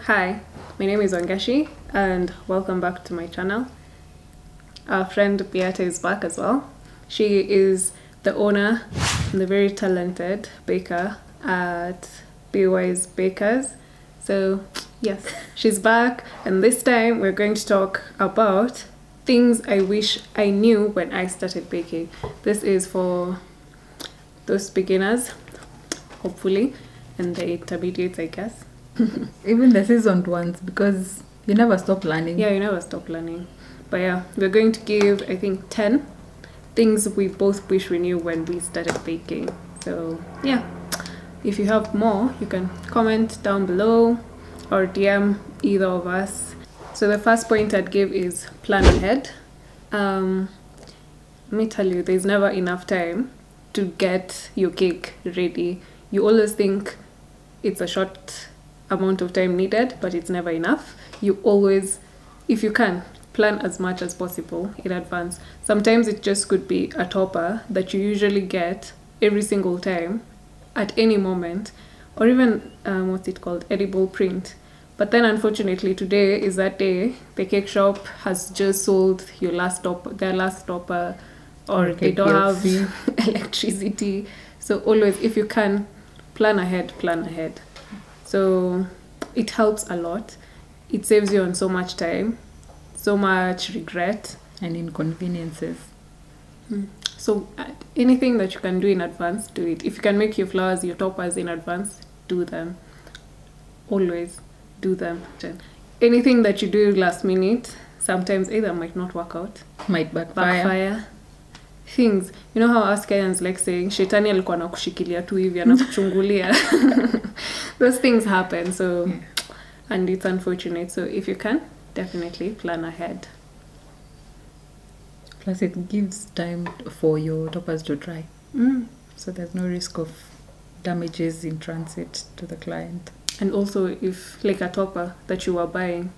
Hi, my name is Wangashi and welcome back to my channel. Our friend Beata is back as well. She is the owner and the very talented baker at BY's Bakers. So yes, she's back, and this time we're going to talk about things I wish I knew when I started baking. This is for those beginners, hopefully, and the intermediates, I guess. Even the seasoned ones, because you never stop learning. Yeah, you never stop learning. But yeah, we're going to give, I think, 10 things we both wish we knew when we started baking. So yeah, if you have more, you can comment down below or DM either of us. So the first point I'd give is plan ahead. Let me tell you, there's never enough time to get your cake ready. You always think it's a short amount of time needed, but it's never enough. You always, if you can, plan as much as possible in advance. Sometimes it just could be a topper that you usually get every single time at any moment, or even what's it called, edible print. But then unfortunately today is that day the cake shop has just sold your last topper, their last topper, or Okay, they don't have electricity. So always, if you can, plan ahead. So it helps a lot. It saves you on so much time, so much regret And inconveniences. So anything that you can do in advance, do it. If you can make your flowers, your toppers in advance, do them. Always do them. Anything that you do last minute, sometimes either might not work out, Might backfire. Things, you know how us Kenyans like saying shetani alikuwa anakushikilia tu hivi anakuchungulia. Those things happen, so yeah. And it's unfortunate. So if you can, definitely plan ahead. Plus it gives time for your toppers to dry. So there's no risk of damages in transit to the client. And also, if like a topper that you were buying,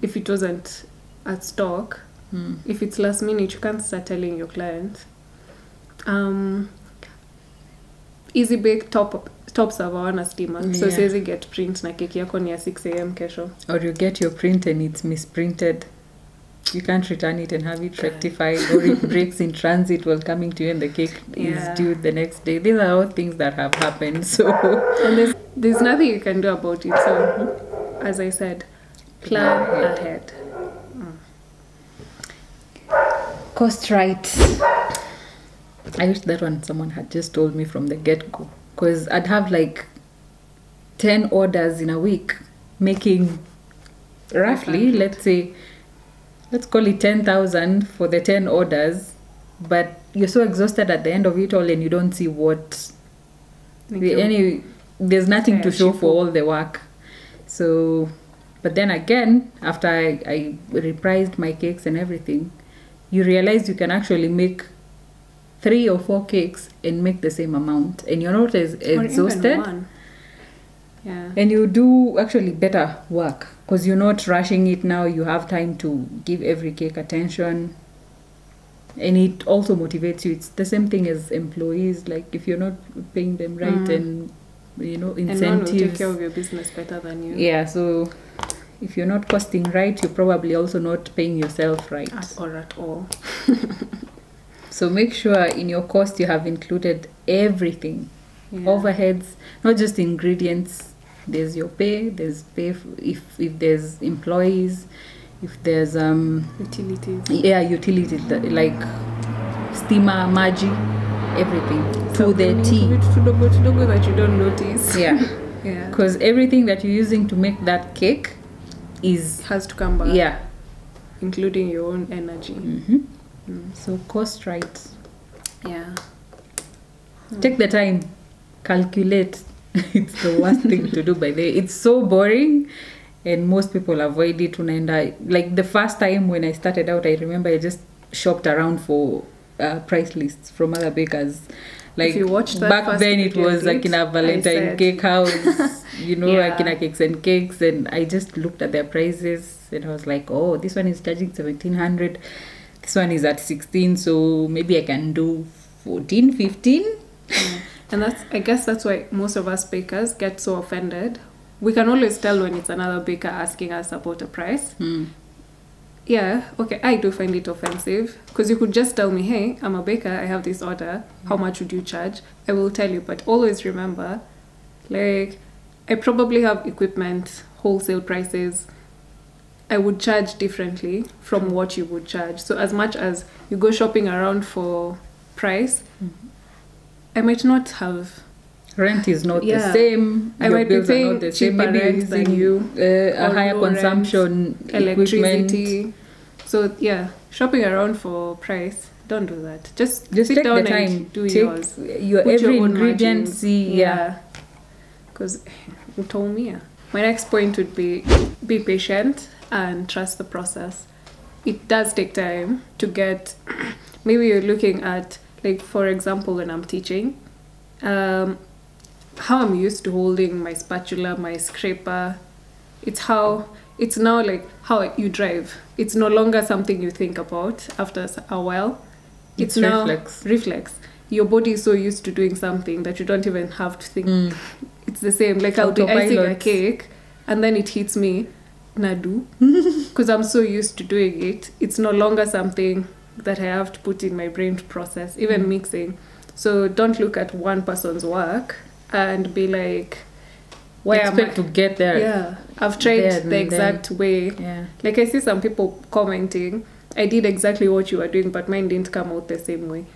if it wasn't at stock, if it's last minute, you can't start telling your client. Easy bake tops hawana stima, so siwezi get print na keki yako ni ya 6 AM kesho. Or you get your print and it's misprinted. You can't return it and have it rectified, or it breaks in transit while coming to you and the cake is due the next day. These are all things that have happened. So and there's nothing you can do about it. So as I said, plan ahead. Cost right. I wish that one someone had just told me from the get-go, because I'd have like 10 orders in a week, making roughly, let's call it 10,000 for the 10 orders, but you're so exhausted at the end of it all and you don't see what there's nothing to show for all the work. So, but then again, after I repriced my cakes and everything, you realize you can actually make 3 or 4 cakes and make the same amount, and you're not as exhausted. And you do actually better work because you're not rushing it now. You have time to give every cake attention, and it also motivates you. It's the same thing as employees. Like if you're not paying them right, and incentives, and no one will take care of your business better than you. Yeah, so if you're not costing right, you're probably also not paying yourself right at all. So make sure in your cost you have included everything. Overheads, not just ingredients. There's your pay, there's pay if there's employees, if there's utilities. Utilities like steamer, maji, everything. So to the tea. Tudogo that you don't notice. Because everything that you're using to make that cake has to come back. Including your own energy. So cost right. Take the time, calculate. It's the worst thing to do, by the way. It's so boring and most people avoid it. Like the first time when I started out, I remember I just shopped around for price lists from other bakers. Like if you watched that back then it was like in a Valentine cake house, like in a cakes and cakes, and I just looked at their prices and I was like, oh, this one is charging 1,700. This one is at 16, so maybe I can do 14, 15. And I guess that's why most of us bakers get so offended we can always tell when it's another baker asking us about a price. Yeah, okay, I do find it offensive because you could just tell me, hey, I'm a baker, I have this order, how much would you charge? I will tell you, but always remember, like, I probably have equipment, wholesale prices, I would charge differently from what you would charge. So as much as you go shopping around for price, I might not have... Rent is not the same. I might be paying cheaper rent than you. A higher consumption, electricity. So yeah, shopping around for price, don't do that. Just sit take down the time. and do take yours. Your Put every your own ingredient. margins. See, Because you told me. My next point would be patient and trust the process. It does take time to get. Maybe you're looking at, like, for example, when I'm teaching. How I'm used to holding my spatula, my scraper, it's now like how you drive. It's no longer something you think about after a while. It's now reflex. Your body is so used to doing something that you don't even have to think. It's the same. Like I'll be icing a cake and then it hits me, Nadu, because I'm so used to doing it. It's no longer something that I have to put in my brain to process, even mixing. So don't look at one person's work and be like, why expect to get there. Yeah, I've tried the exact way. Yeah. Like I see some people commenting, I did exactly what you were doing, but mine didn't come out the same way.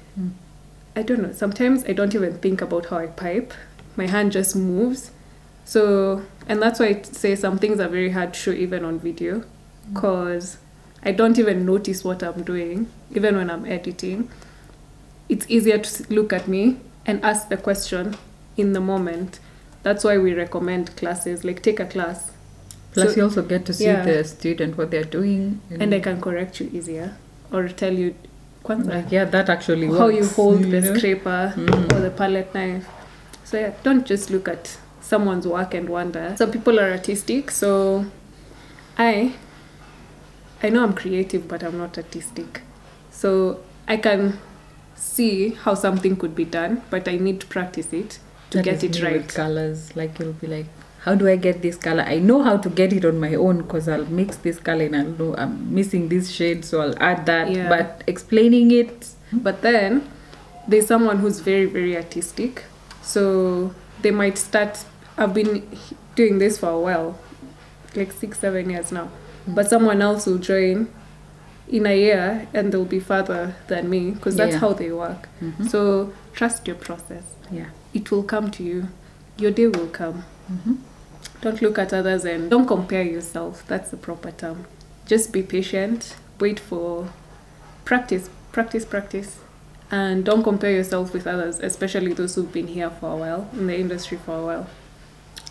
I don't know. Sometimes I don't even think about how I pipe. My hand just moves. So, and that's why I say some things are very hard to show even on video, because I don't even notice what I'm doing, even when I'm editing. It's easier to look at me and ask the question in the moment. That's why we recommend classes, like take a class. Plus you also get to see the student, what they're doing. And I can correct you easier or tell you, like, that actually works. How you hold the scraper or the palette knife. So yeah, don't just look at someone's work and wonder. Some people are artistic, so I know I'm creative, but I'm not artistic. So I can see how something could be done, but I need to practice it to get it right. With colors, like you'll be like, how do I get this color? I know how to get it on my own because I'll mix this color and I'll know I'm missing this shade, so I'll add that. Yeah. But explaining it. But then there's someone who's very, very artistic. So they might start, I've been doing this for a while, like 6-7 years now. But someone else will join in a year and they'll be further than me because that's how they work. So trust your process. Yeah. It will come to you. Your day will come. Don't look at others and don't compare yourself. That's the proper term. Just be patient. Wait for practice. And don't compare yourself with others, especially those who've been here for a while, in the industry for a while.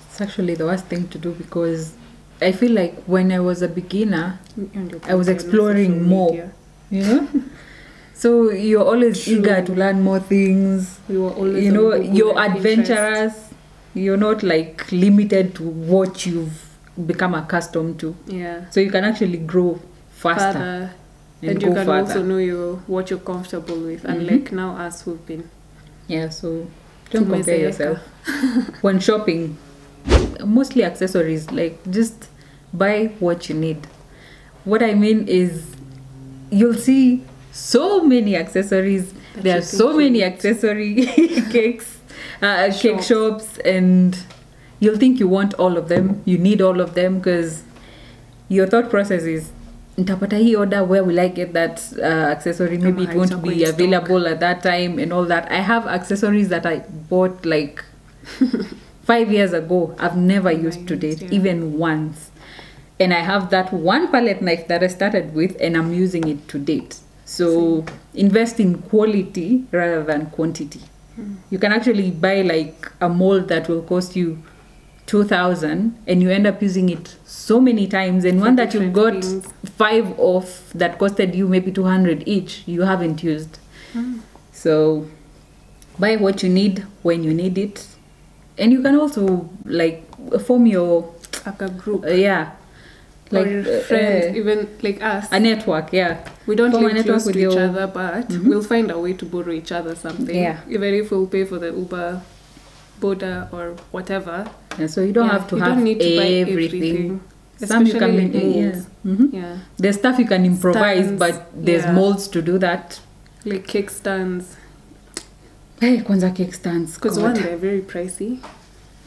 It's actually the worst thing to do because I feel like when I was a beginner, I was exploring more, you know? So you're always eager to learn more things. We were always, you know, you're adventurous. You're not like limited to what you've become accustomed to. Yeah. So you can actually grow faster. And you can also know what you're comfortable with. Unlike now us who've been. Yeah, so don't compare yourself. When shopping, mostly accessories, like just buy what you need. What I mean is you'll see so many accessories. There are so many accessory cakes, cake shops, and you'll think you want all of them. You need all of them because your thought process is, nitapata hii order, where will I get that accessory? Maybe it won't be available at that time and all that. I have accessories that I bought like 5 years ago. I've never used to date, even once. And I have that one palette knife that I started with and I'm using it to date. So invest in quality rather than quantity. You can actually buy like a mold that will cost you 2,000 and you end up using it so many times, and one that you got 5 of that costed you maybe 200 each, you haven't used. So buy what you need when you need it, and you can also like form your like a group, like or friends, even like us, a network. We don't live close to each other, but we'll find a way to borrow each other something. Even if we'll pay for the Uber, Boda, or whatever, And so you don't have to you have don't need to buy everything. Some you Especially can make molds. Yeah. There's stuff you can improvise, Stands, but there's molds to do that. Like cake stands. Hey, kwanza cake stands. Because one, they're very pricey.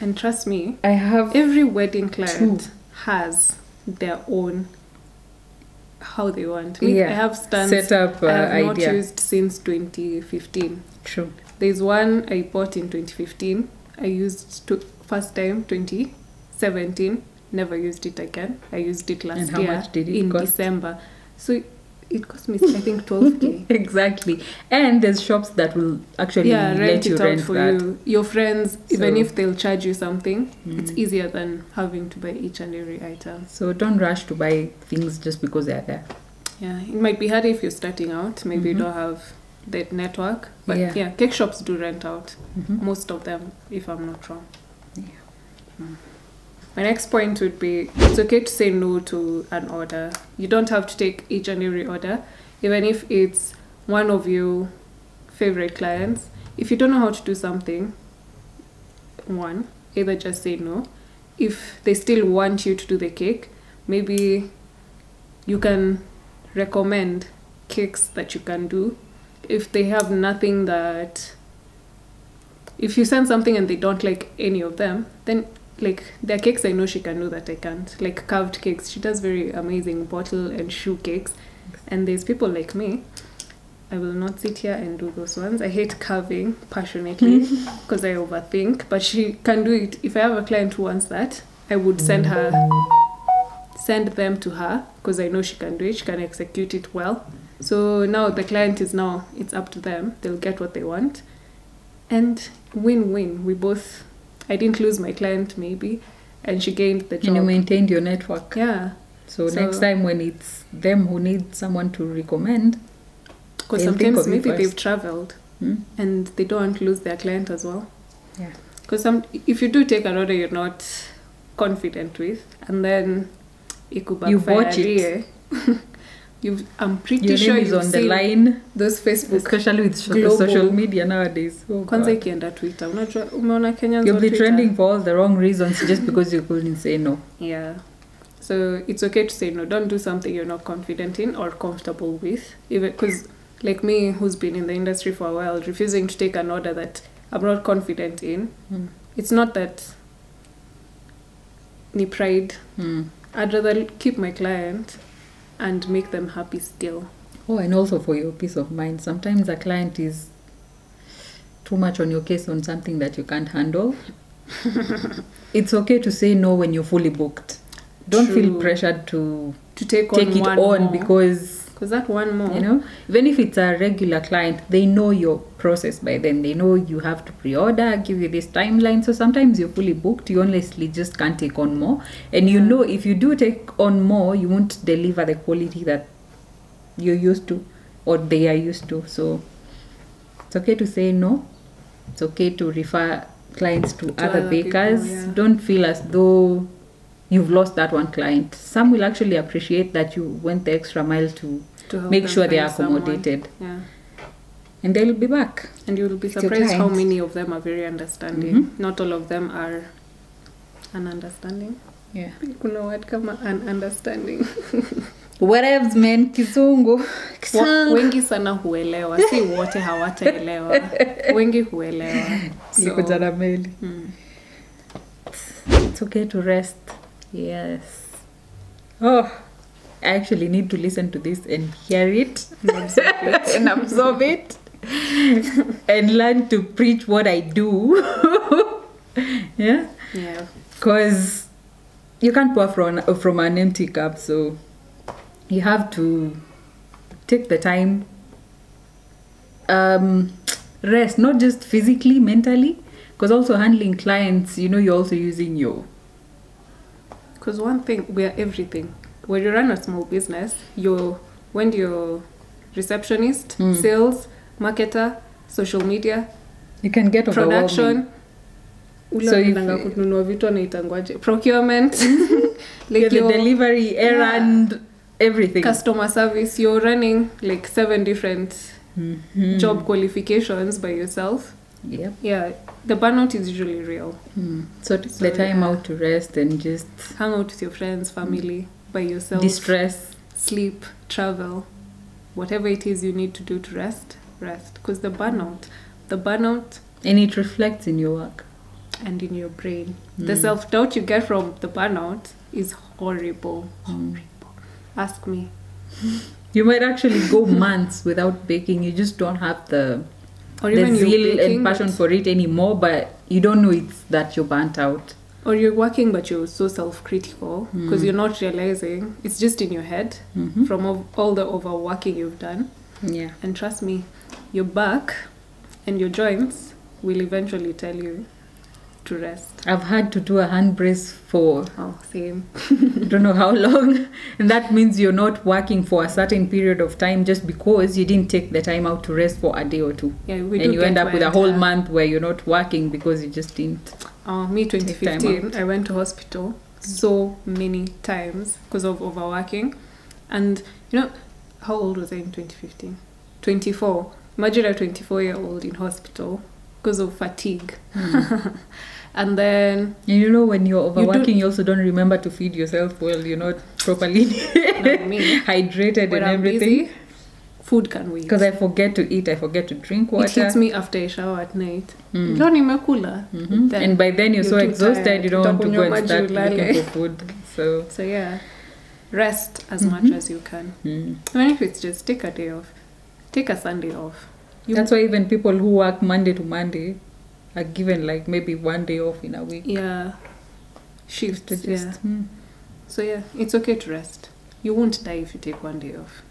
And trust me, I have every wedding client has their own how they want. I have stands set up I have not idea. used since 2015. True. There's one I bought in 2015. I used first time 2017. Never used it again. I used it last And how year much did it in cost? December. So it cost me, I think, 12k. Exactly. And there's shops that will actually let you rent for that. you. Your friends, even So- if they'll charge you something, it's easier than having to buy each and every item. So don't rush to buy things just because they're there. Yeah, it might be hard if you're starting out. Maybe you don't have that network. But yeah, cake shops do rent out. Most of them, if I'm not wrong. Yeah. My next point would be, it's okay to say no to an order. You don't have to take each and every order, even if it's one of your favorite clients. If you don't know how to do something, either just say no. If they still want you to do the cake, maybe you can recommend cakes that you can do. If they have nothing that, if you send something and they don't like any of them, then like there are cakes I know she can do that I can't. Like carved cakes. She does very amazing bottle and shoe cakes. And there's people like me. I will not sit here and do those ones. I hate carving passionately because I overthink. But she can do it. If I have a client who wants that, I would send them to her because I know she can do it. She can execute it well. So now the client is it's up to them. They'll get what they want. And win-win. I didn't lose my client maybe, and she gained the job. And you maintained your network. Yeah. So next time when it's them who need someone to recommend, because sometimes maybe they've traveled and they don't want to lose their client as well. Yeah. Because if you do take an order you're not confident with, and then it could backfire. You watch it. I'm pretty your sure name is you've on the seen line, those Facebook, especially with global social media nowadays. Kwanza ikienda Twitter, unajua umeona Kenyans you'll on be Twitter. trending for all the wrong reasons just because you couldn't say no. Yeah. So it's okay to say no. Don't do something you're not confident in or comfortable with. Even because, like me, who's been in the industry for a while, refusing to take an order that I'm not confident in. It's not that ni pride. I'd rather keep my client and make them happy still. Oh, and also for your peace of mind. Sometimes a client is too much on your case on something that you can't handle. It's okay to say no when you're fully booked. Don't feel pressured to take it on more. Because that one more, even if it's a regular client, they know your process by then. They know you have to pre-order, give you this timeline. So sometimes you're fully booked. You honestly just can't take on more. And you know if you do take on more, you won't deliver the quality that you're used to or they are used to. So it's okay to say no. It's okay to refer clients to other bakers. People, Don't feel as though you've lost that one client. Some will actually appreciate that you went the extra mile to make sure they are accommodated. Yeah. And they'll be back. And you'll be surprised how many of them are very understanding. Not all of them are ununderstanding. Yeah. Kuna word kama ununderstanding. Whatevs man, kizungu. Wengi sana huelewa. Si wote hawataelewa. Wengi huelewa. So, it's okay to rest. Yes. Oh, I actually need to listen to this and hear it and absorb it and learn to preach what I do. Yeah. Because you can't pour from an empty cup, so you have to take the time, rest, not just physically, mentally. Because also handling clients, you're also using your... Because one thing, we are everything. When you run a small business, when you're receptionist, sales, marketer, social media, you can get production, procurement, like the delivery, errand, everything. Customer service, you're running like 7 different job qualifications by yourself. Yep. Yeah, the burnout is usually real. So take the time out to rest and just hang out with your friends, family, by yourself. distress. Sleep, travel, whatever it is you need to do to rest. Because the burnout, And it reflects in your work. and in your brain, the self-doubt you get from the burnout is horrible. Ask me. You might actually go months without baking. You just don't have the Or even you're zeal baking, and passion for it anymore, but you don't know it's that you're burnt out. or you're working but you're so self-critical because you're not realizing it's just in your head from all the overworking you've done. Yeah. And trust me, your back and your joints will eventually tell you to rest. I've had to do a hand brace for Same. I don't know how long. And that means you're not working for a certain period of time just because you didn't take the time out to rest for a day or two. Yeah, And you end up with a whole month where you're not working because you just didn't. Me 2015, I went to hospital so many times because of overworking. And you know, how old was I in 2015? 24. Imagine a 24-year-old in hospital because of fatigue. And then... And you know, when you're overworking, you also don't remember to feed yourself well. You're not properly hydrated when and I'm everything. busy, food can wait. Because I forget to eat, I forget to drink water. It hits me after I shower at night. Leo nimekula. Then And by then you're so too exhausted, tired. you don't want to go and Utakunywa start maji looking ulale. for food. So yeah, rest as much as you can. Even if it's just take a day off. Take a Sunday off. that's why even people who work Monday to Monday are given like maybe one day off in a week. Yeah. Shifts, To just, So yeah, it's okay to rest. You won't die if you take one day off.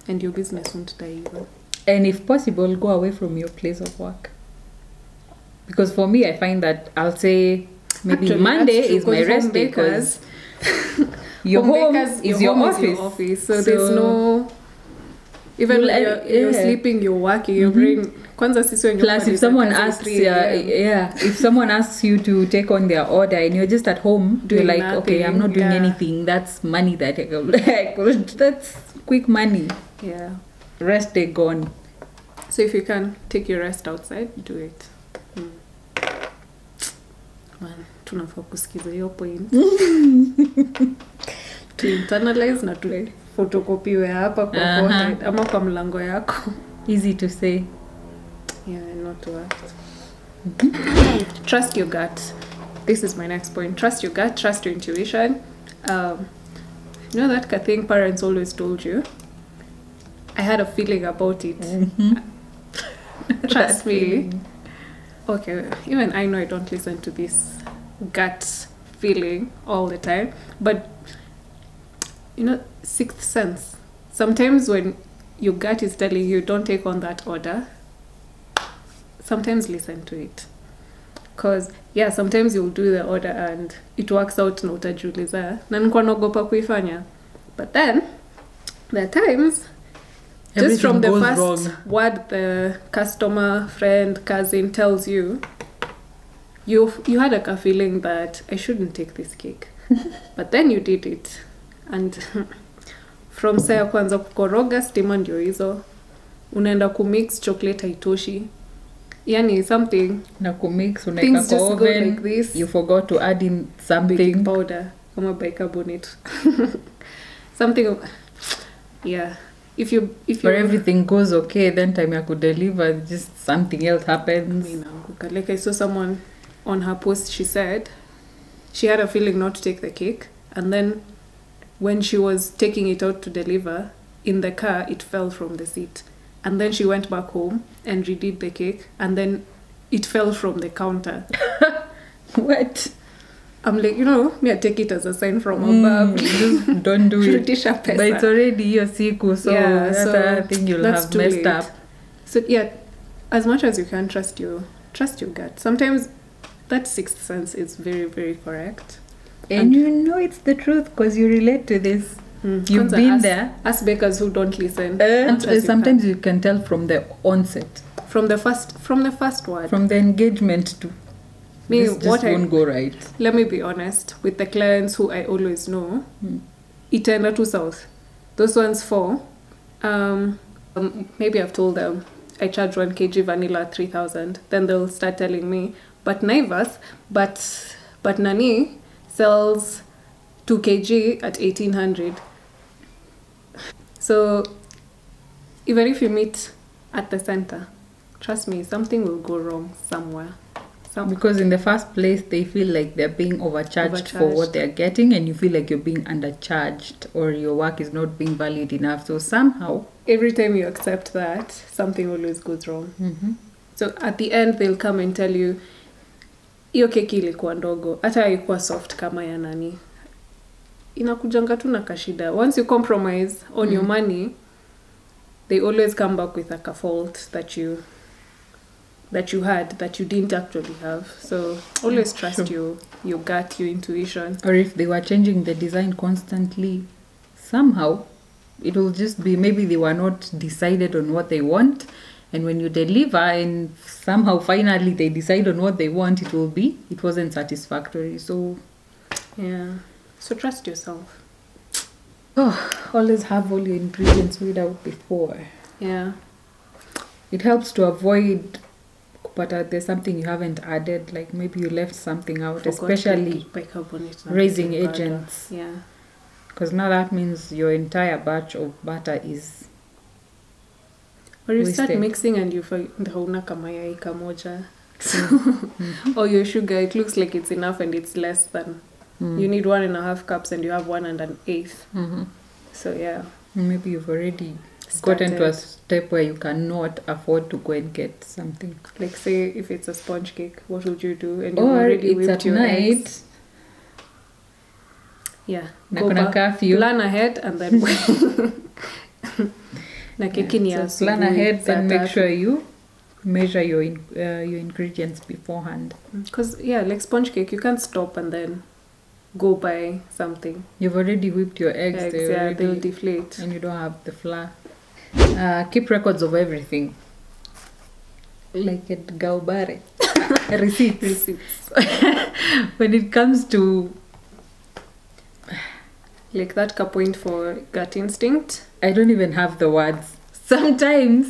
And your business won't die either. And if possible, go away from your place of work. Because for me, I find that I'll say maybe Actually, Monday that's true, is my 'cause rest home day bakers- because your home is your home office. So there's no... Even when you're sleeping, you're working, your brain... Kwanza sisi wenye Plus, hapa if someone ni saa asks, 3 a.m. if someone asks you to take on their order and you're just at home, Doing you're like, okay, I'm not doing nothing, anything. That's money that I could, that's quick money. Yeah. Rest day gone. So if you can take your rest outside, do it. Man, tunafaa kusikiza hiyo point. To internalize na tu fotokopiwe hapa kwa forehead ama kwa mlango yako. Easy to say. Yeah, not to act. Trust your gut. This is my next point. Trust your gut, trust your intuition. You know that thing parents always told you? I had a feeling about it. Trust me. Okay, even I know I don't listen to this gut feeling all the time. But, you know, sixth sense. Sometimes when your gut is telling you don't take on that order, sometimes listen to it. Because, yeah, sometimes you'll do the order and it works out na utajiuliza. Na nilikuwa naogopa kuifanya. But then, there are times... Just from the first word the customer, friend, cousin tells you, you had a feeling that I shouldn't take this cake. But then you did it. And from saa ya kwanza kukoroga, stima ndio hizo. Unaenda kumix chocolate haitoshi. Yani something. Na kumix, things just go like this. You forgot to add in something. Baking powder. Kama bicarbonate. Something. Yeah. If everything goes okay, then time I could deliver, just something else happens. Like I saw someone on her post, she said she had a feeling not to take the cake, and then when she was taking it out to deliver in the car, it fell from the seat, and then she went back home and redid the cake, and then it fell from the counter. What? I'm like, me I take it as a sign from above. Don't do it. But it's already your siku, so I think you'll have messed late. up. So yeah, as much as you can, trust your gut. Sometimes that sixth sense is very, very correct. And you know it's the truth because you relate to this. You've been there. Us bakers who don't listen. Sometimes you can tell from the onset. From the first word. From the engagement to this just won't go right. Let me be honest, with the clients who I always know, itaenda to south. Those ones maybe I've told them, I charge 1 kg vanilla 3,000, then they'll start telling me, but Naivas, but Nani sells 2 kg at 1,800. So even if you meet at the center, trust me, something will go wrong somewhere. Because in the first place, they feel like they're being overcharged for what they're getting, and you feel like you're being undercharged or your work is not being valued enough. So somehow, every time you accept that, something always goes wrong. So at the end, they'll come and tell you, hiyo keki ilikuwa ndogo, hata haikuwa soft kama ya nani. Inakujanga tu na kashida. Once you compromise on your money, they always come back with like a fault that you had that you didn't actually have. So always trust your gut, your intuition. Or if they were changing the design constantly, somehow it will just be maybe they were not decided on what they want, and when you deliver and somehow finally they decide on what they want, it wasn't satisfactory. So yeah, so trust yourself. Always have all your ingredients weighed out before. Yeah, it helps to avoid, but there's something you haven't added, like maybe you left something out, especially raising agents. Yeah, because now that means your entire batch of butter is or you wasted. Start mixing and you find hauna kamayai kamoja. Or your sugar, it looks like it's enough and it's less than. You need 1.5 cups and you have 1 1/8. So yeah, maybe you've already gotten to a step where you cannot afford to go and get something. Like say if it's a sponge cake, what would you do? And you already whipped your eggs. Yeah, go back, plan ahead and then plan ahead and make sure you measure your ingredients beforehand. Because like sponge cake, you can't stop and then go buy something. You've already whipped your eggs. They'll deflate. And you don't have the flour. Keep records of everything. Like at Gaubare. Receipts. When it comes to... Like that point for gut instinct. I don't even have the words. Sometimes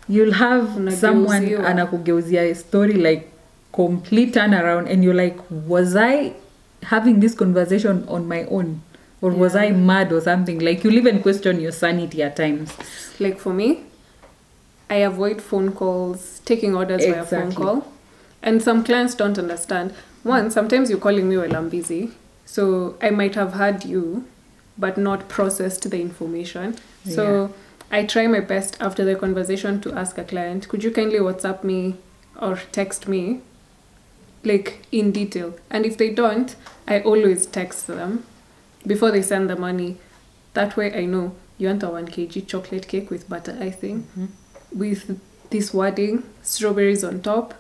you'll have someone anakugeuzia a story like complete turnaround and you're like, was I having this conversation on my own? Or was I mad or something? Like you'll even question your sanity at times. Like for me, I avoid phone calls, taking orders via phone call. And some clients don't understand. One, sometimes you're calling me while I'm busy. So I might have heard you, but not processed the information. So I try my best after the conversation to ask a client, could you kindly WhatsApp me or text me, like in detail? And if they don't, I always text them before they send the money. That way I know you want a 1 kg chocolate cake with butter icing, with this wording, strawberries on top.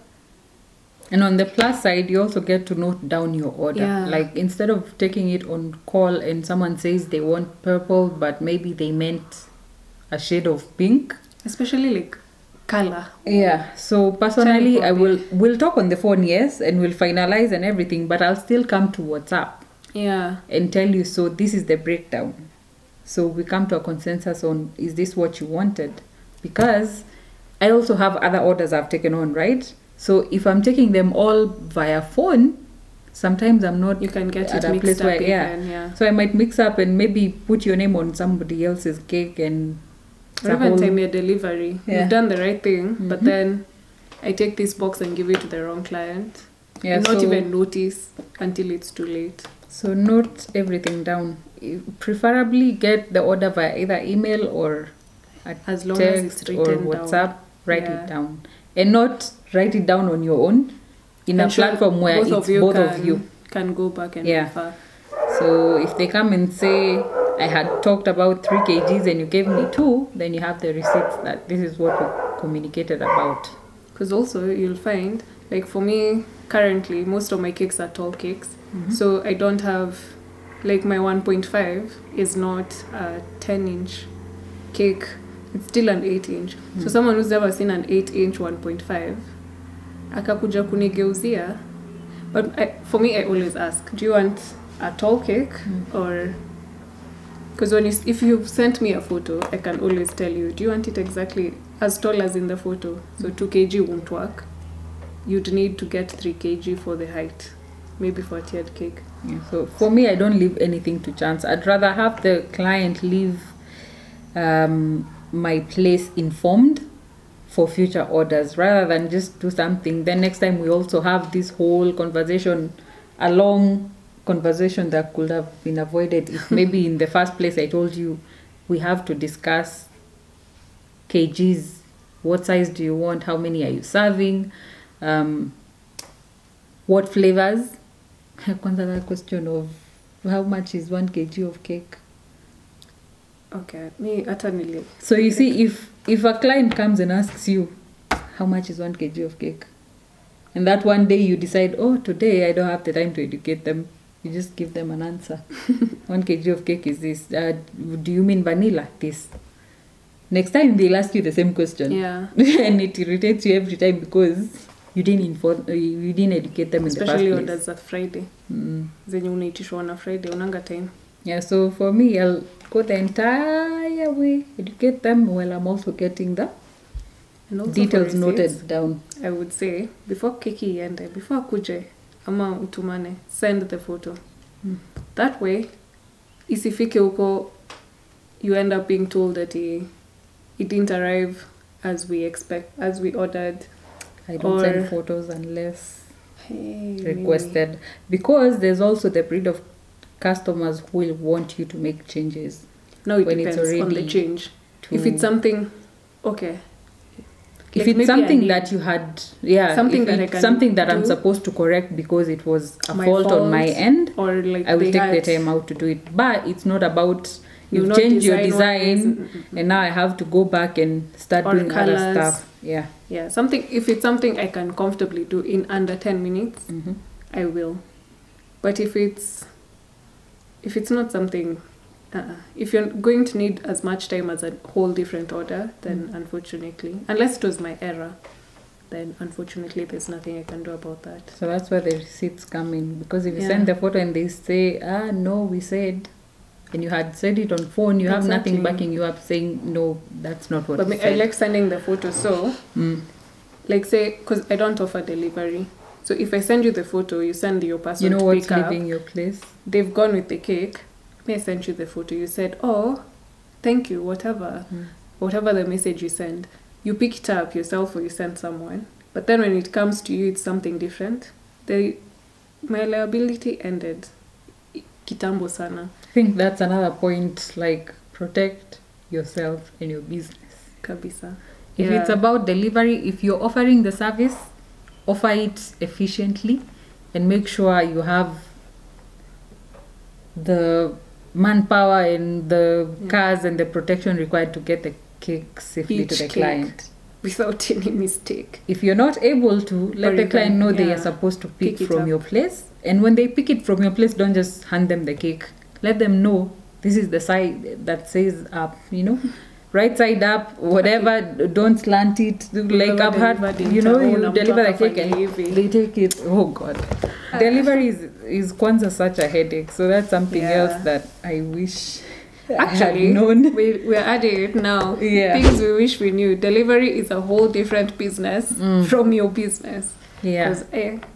And on the plus side, you also get to note down your order. Yeah. Like instead of taking it on call and someone says they want purple, but maybe they meant a shade of pink. Especially like color. Yeah. So personally, we'll talk on the phone, yes, and we'll finalize and everything, but I'll still come to WhatsApp. Yeah. And tell you, so this is the breakdown. So we come to a consensus on, is this what you wanted? Because I also have other orders I've taken on, right? So if I'm taking them all via phone, sometimes I'm not you can get at it a place mixed where, up yeah. So I might mix up and maybe put your name on somebody else's cake and... Or even time your delivery. You've done the right thing, but then I take this box and give it to the wrong client. Yeah, and not even notice until it's too late. So note everything down. Preferably get the order via either email or as long as it's written or WhatsApp. Down. Write it down. And not write it down on your own in a platform where both of you can go back and refer. So if they come and say, I had talked about 3 kgs and you gave me 2, then you have the receipts that this is what we communicated about. Because also you'll find, like for me currently, most of my cakes are tall cakes. So I don't have, like my 1.5 is not a 10-inch cake. It's still an 8-inch. So someone who's never seen an 8-inch 1.5, akakuja kunigeuzia. But for me, I always ask, do you want a tall cake or... Because if you've sent me a photo, I can always tell you, do you want it exactly as tall as in the photo. So 2 kg won't work. You'd need to get 3 kg for the height, maybe for a tiered cake. Yeah, so for me, I don't leave anything to chance. I'd rather have the client leave my place informed for future orders rather than just do something. Then next time we also have this whole conversation, a long conversation that could have been avoided if maybe in the first place I told you we have to discuss kgs. What size do you want? How many are you serving? What flavors? Kwanza that question of how much is 1 kg of cake. Okay, me attorney. So you see, if a client comes and asks you how much is 1 kg of cake, and that one day you decide, oh, today I don't have the time to educate them, you just give them an answer. 1 kg of cake is this. Do you mean vanilla? This. Next time they'll ask you the same question. Yeah. And it irritates you every time because you didn't educate them especially in the first place. orders at Friday. Zenye unaitishwa on a Friday, unanga time. Yeah, so for me, I'll go the entire way, educate them while I'm also getting the details noted down. I would say, before keki iende, before kuje, ama utumane, send the photo. That way, isifike uko, you end up being told that it didn't arrive as we ordered. I don't send photos unless requested. Because there's also the breed of customers who will want you to make changes. No, it depends on the change. If it's something, okay. If it's something that you had, something that I'm supposed to correct because it was a fault on my end, or like I will take the time out to do it. But it's not about you've changed your design and now I have to go back and start doing colors. Other stuff. Yeah. Yeah, if it's something I can comfortably do in under 10 minutes, I will. But if it's not something, if you're going to need as much time as a whole different order, then unfortunately, unless it was my error, then unfortunately there's nothing I can do about that. So that's where the receipts come in. Because if you send the photo and they say, no, we said, and you had said it on phone, you have nothing backing you up saying, no, that's not what you said. I like sending the photo, so, like say, because I don't offer delivery. So if I send you the photo, you send your person to pick up. You know what's leaving your place? They've gone with the cake. May I send you the photo? You said, oh, thank you, whatever the message you send. You pick it up yourself or you send someone. But then when it comes to you, it's something different. My liability ended. Kitambo sana. I think that's another point, like protect yourself and your business. Kabisa. If it's about delivery, if you're offering the service, offer it efficiently and make sure you have the manpower and the cars and the protection required to get the cake safely to the client. Without any mistake. If you're not able to, let the client know they are supposed to pick from your place. And when they pick it from your place, don't just hand them the cake. Let them know this is the side that says up, right side up, whatever, don't slant it. Like I've had, you deliver the cake and they take it. Oh God. Delivery is kwanza such a headache. So that's something else that I wish I had known. We're adding it now. Yeah. Things we wish we knew. Delivery is a whole different business from your business. Yeah. Because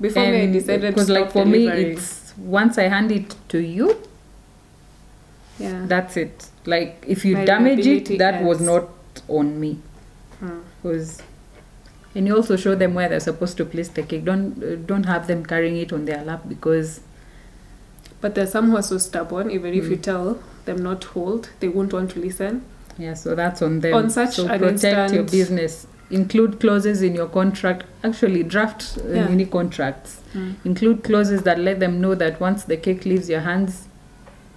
before I decided to stop like for delivery. me, it's once I hand it to you, that's it. Like if you damage it, that was not on me. Because and you also show them where they're supposed to place the cake. Don't have them carrying it on their lap because. But there's some who are so stubborn. Even if you tell them not to hold, they won't want to listen. Yeah, so that's on them. On such so an protect your business. Include clauses in your contract. Actually, draft mini contracts. Include clauses that let them know that once the cake leaves your hands,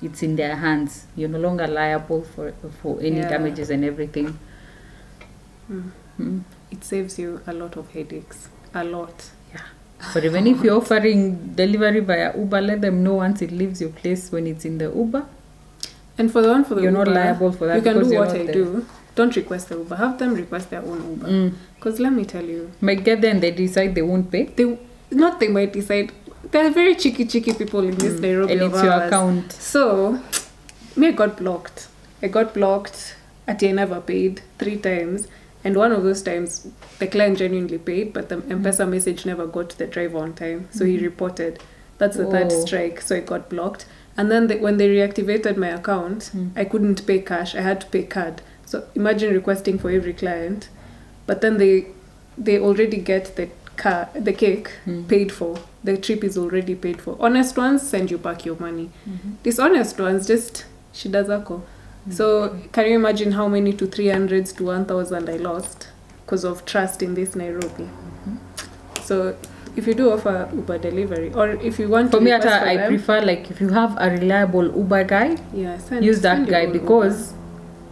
it's in their hands. You're no longer liable for any damages and everything. It saves you a lot of headaches. A lot. Yeah. But even if you're offering delivery via Uber, let them know once it leaves your place when it's in the Uber. And for the one you're Uber, not liable for that. You can do what I do. Don't request the Uber. Have them request their own Uber. Because let me tell you. Might get there and they decide they won't pay. They might decide. There are very cheeky people in this Nairobi and it's your account. So, I got blocked. I never paid 3 times. And one of those times, the client genuinely paid, but the M-Pesa message never got to the driver on time. So he reported. That's the third strike. So it got blocked. And then when they reactivated my account, I couldn't pay cash. I had to pay card. So imagine requesting for every client. But then they already get the cake paid for. The trip is already paid for. Honest ones, send you back your money. Dishonest ones, just shida zako. So can you imagine how many to 300s to 1,000 I lost because of trust in this Nairobi? So if you do offer Uber delivery, or if you want for to me, request I prefer like if you have a reliable Uber guy, use that guy because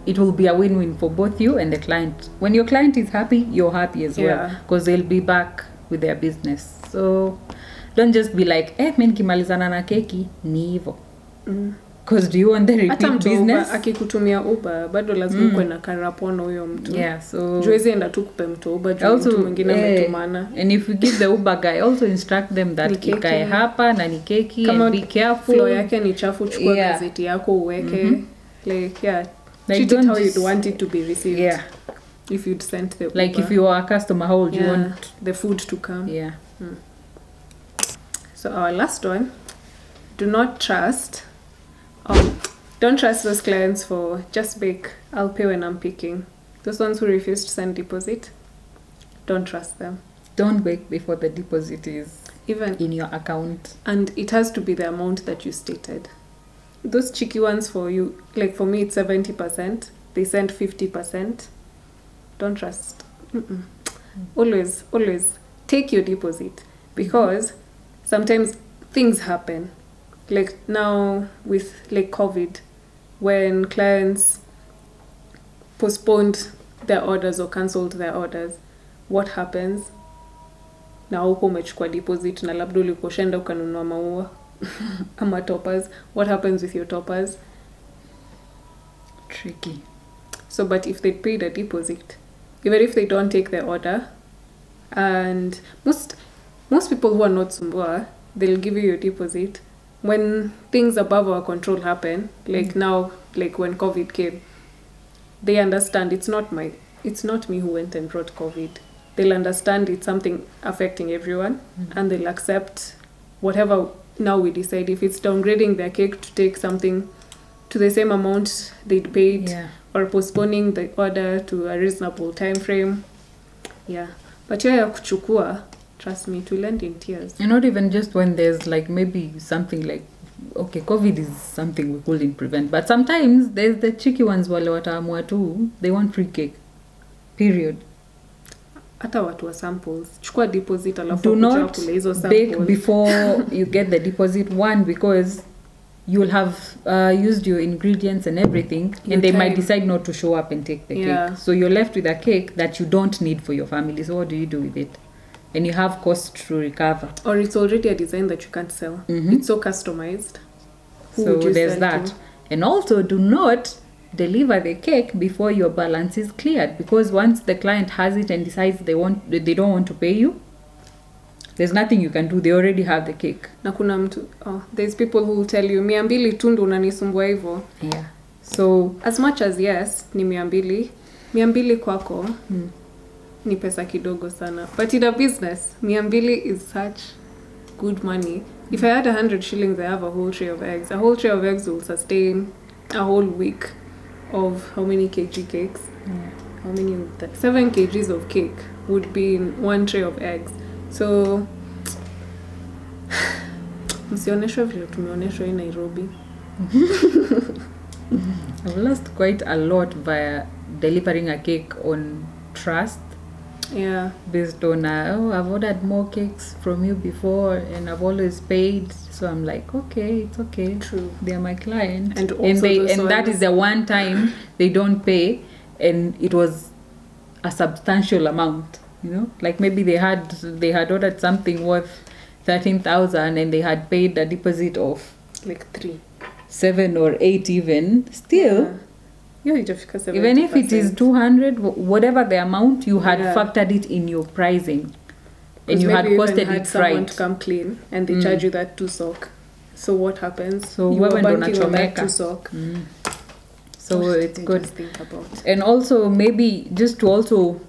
it will be a win-win for both you and the client. When your client is happy, you're happy as well because they'll be back with their business. So don't just be like, mimi nikimalizana na keki ni hivyo. Because do you want the repeat business? Akikutumia Uber bado lazima uwe na karapono huyo mtu. Yeah, so juwezi enda tu kupe mtu Uber juu mtu mwingine ametumana. And if you give the Uber guy, also instruct them that ikae hapa na ni keki, kama and be careful. Flow yake ni chafu, chukua gazeti yako uweke. Like treat it how you'd want it to be received. Yeah. If you'd sent the Uber. Like if you are a customer, how would you want the food to come? Yeah. So our last one, do not trust. Don't trust those clients for just bake, I'll pay when I'm picking. Those ones who refuse to send deposit, don't trust them. Don't bake before the deposit is even in your account. And it has to be the amount that you stated. Those cheeky ones for you, like for me it's 70%, they send 50%. Don't trust. Always take your deposit because sometimes things happen. Like now with like COVID, when clients postponed their orders or cancelled their orders, what happens? Na huko umechukua deposit na labda ulikoshenda ukanunua maua ama toppers. What happens with your toppers? Tricky. So but if they paid a deposit, even if they don't take the order, and most people who are not Sumbua, they'll give you your deposit. When things above our control happen, like now, like when COVID came, they understand it's not me who went and brought COVID. They'll understand it's something affecting everyone, and they'll accept whatever now we decide. If it's downgrading their cake to take something to the same amount they'd paid, or postponing the order to a reasonable time frame. Yeah. But ya kuchukua, trust me, to land in tears. And not even just when there's like maybe something like, okay, COVID is something we couldn't prevent. But sometimes there's the cheeky ones wale wataamua tu, they want free cake. Period. Hata watu wa samples. Chukua deposit alafu do not kule hizo bake samples. before you get the deposit. One, because you will have used your ingredients and everything, and they might decide not to show up and take the cake. So you're left with a cake that you don't need for your family. So what do you do with it? And you have cost to recover. Or it's already a design that you can't sell. It's so customized. So there's that. And also do not deliver the cake before your balance is cleared, because once the client has it and decides they don't want to pay you, there's nothing you can do. They already have the cake. Na kuna mtu, there's people who will tell you 200 tu ndo unanisumbua hivyo. Yeah. So as much as yes, ni 200 kwako ni pesa kidogo sana. But in a business, 200 is such good money. If I had 100 shillings, I have a whole tray of eggs. A whole tray of eggs will sustain a whole week of how many kg cakes? How many of that? 7 kgs of cake would be in one tray of eggs. So msioneshwe vile tumeoneshwa in Nairobi. I've lost quite a lot via delivering a cake on trust. Yeah. Based on I've ordered more cakes from you before and I've always paid, so I'm like, okay, it's okay. True. They are my client, and that is the one time they don't pay, and it was a substantial amount. You know, like maybe they had ordered something worth 13,000 and they had paid a deposit of like 3, 7 or 8 even. Still, even if it is 200, whatever the amount, you had factored it in your pricing, and you had costed it right. To come clean, and they charge you that 2 sock. So what happens? So you are banking on that 2 2 sock. So it's good. Think about. And also maybe just to also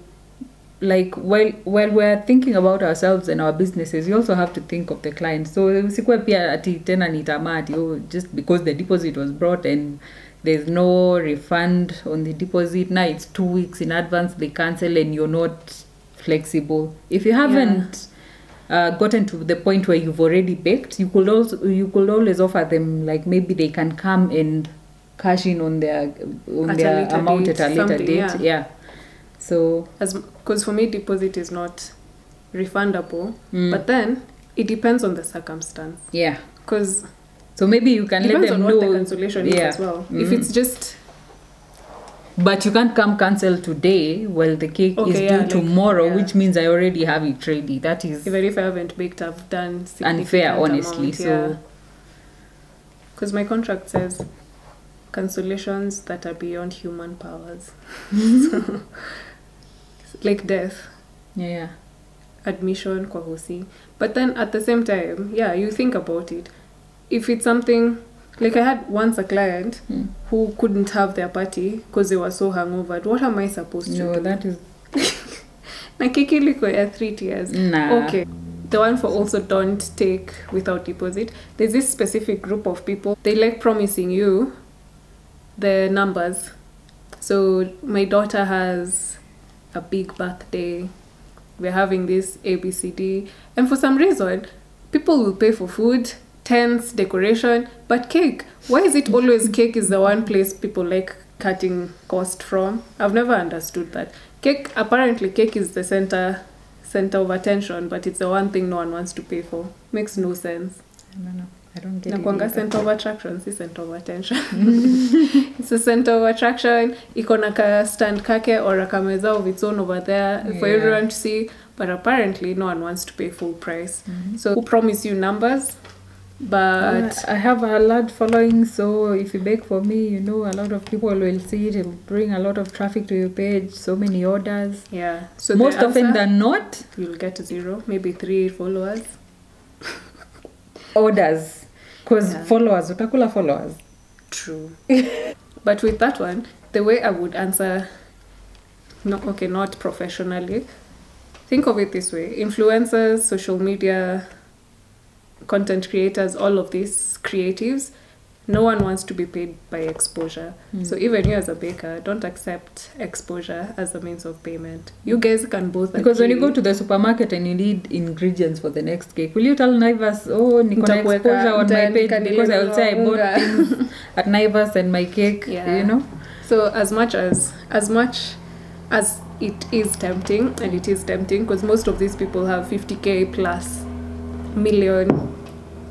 like while we're thinking about ourselves and our businesses, you also have to think of the client. So usikue pia ati tena nitamaa ati just because the deposit was brought and there's no refund on the deposit, now it's 2 weeks in advance they cancel and you're not flexible. If you haven't gotten to the point where you've already baked, you could always offer them, like maybe they can come and cash in on their amount at a later date. Yeah. So because for me deposit is not refundable, but then it depends on the circumstance. Yeah. Because so maybe you can let them know what the cancellation is as well. If it's just, but you can't come cancel today while the cake is due tomorrow, which means I already have it ready. That is, even if I haven't baked, I've done unfair, honestly. So because my contract says cancellations that are beyond human powers. So, like death, admission kwa hosi. But then at the same time, you think about it. If it's something like, I had once a client who couldn't have their party because they were so hungover. What am I supposed to do? No, that is na keki liko ya 3 tiers. Nah. Okay. The one for also don't take without deposit. There's this specific group of people. They like promising you the numbers. So my daughter has a big birthday. We're having this ABCD. And for some reason, people will pay for food, tents, decoration, but cake. Why is it always cake is the one place people like cutting cost from? I've never understood that. Cake, apparently cake is the center of attention, but it's the one thing no one wants to pay for. Makes no sense. I don't know. I don't get Nakwanga it. Center of attraction, si center of attention. It's a center of attraction. Iko na ka stand kake or a kameza of its own over there for everyone to see. But apparently no one wants to pay full price. So who promise you numbers? But I have a large following, so if you bake for me, a lot of people will see it. It'll bring a lot of traffic to your page, so many orders. Yeah. So most often than not, you'll get 0, maybe 3 followers. Orders. Because followers, utakula followers. True. But with that one, the way I would answer, not professionally. Think of it this way. Influencers, social media, content creators, all of these creatives, no one wants to be paid by exposure. So even you as a baker, don't accept exposure as a means of payment. You guys can both agree. Because when you go to the supermarket and you need ingredients for the next cake, will you tell Naivas, niko na exposure on my page, because I will say I bought things at Naivas and my cake, So as much as it is tempting, and it is tempting because most of these people have 50K plus million,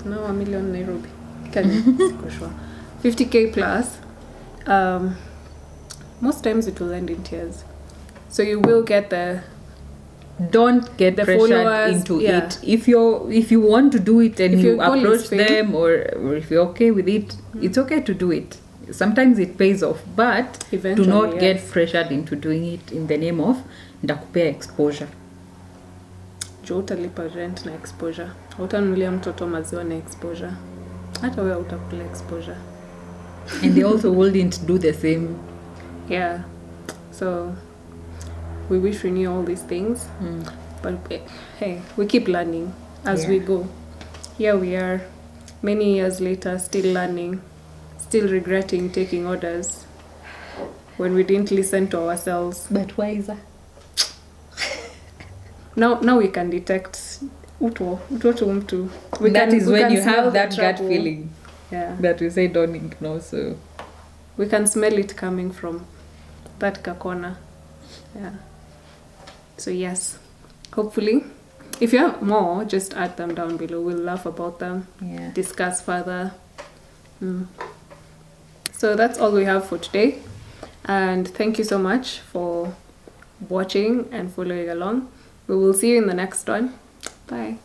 no, a million Nairobi, Kenya, 50K plus, most times it will end in tears. So you will get don't get the pressured into it. If you want to do it and if you approach them, or if you're okay with it, it's okay to do it. Sometimes it pays off, but eventually, do not get pressured into doing it in the name of ndakupea exposure. Jo utalipa rent na exposure. Utanunulia mtoto maziwa na exposure. Hata wewe utakula exposure. And they also wouldn't do the same. Yeah. So we wish we knew all these things. But hey, we keep learning as we go. Here we are, many years later, still learning, still regretting taking orders when we didn't listen to ourselves. But wiser. Now we can detect uto mtu. That is when you have that gut feeling. Yeah. That we say don't ignore. So we can smell it coming from that kakona. Yeah. So yes, hopefully, if you have more, just add them down below. We'll laugh about them. Yeah. Discuss further. So that's all we have for today. And thank you so much for watching and following along. We will see you in the next one. Bye.